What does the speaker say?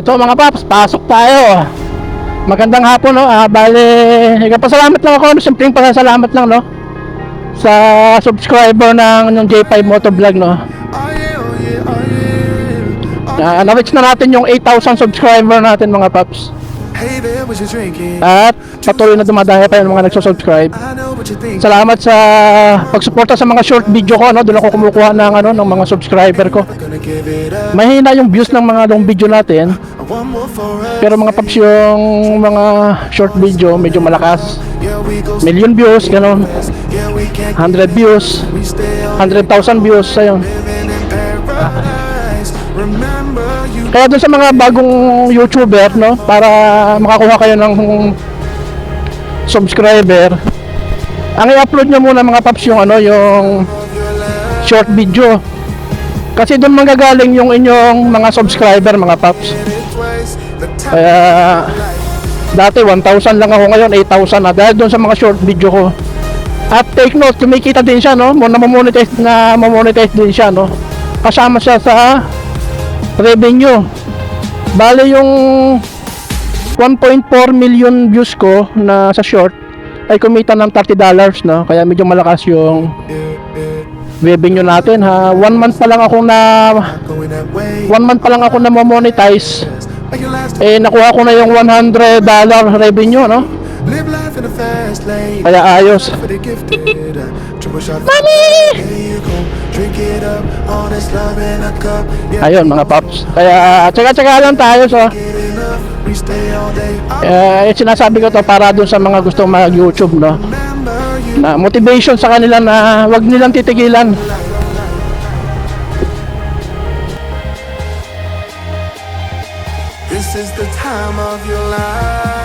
Ito mga paps, pasok tayo. Magandang hapon, no? Bale, pasalamat lang ako, no? Simpleng pasalamat lang, no? Sa subscriber ng J5 Motovlog, no? Na-reach na natin yung 8,000 subscriber natin mga paps. At patuloy na dumadaya pa yung mga nagsusubscribe. Salamat sa pagsuporta sa mga short video ko, no? Doon ako kumukuha ng mga subscriber ko. Mahina yung views ng mga long video natin, pero mga paps yung mga short video medyo malakas. Million views, ganun. 100 views, 100,000 views, ayun. Kaya dun sa mga bagong YouTuber, no, para makakuha kayo ng subscriber, ang i-upload nyo muna mga paps yung yung short video. Kasi doon manggagaling yung inyong mga subscriber mga paps. Kaya dati 1,000 lang ako, ngayon 8,000 na dahil doon sa mga short video ko. At take note, kumikita din siya, no, na-monetize din siya, no. Kasama siya sa revenue. Bale yung 1.4 million views ko na sa short ay kumita ng $30, no? Kaya medyo malakas yung revenue natin, ha. 1 month pa lang ako na monetize. Nakuha ko na yung $100 revenue, no? Kaya ayos. Ayun mga paps. Kaya tsaga-tsaga lang tayo, so sinasabi ko to para dun sa mga gustong mag-YouTube, no? Na motivation sa kanila na wag nilang titigilan. This is the time of your life.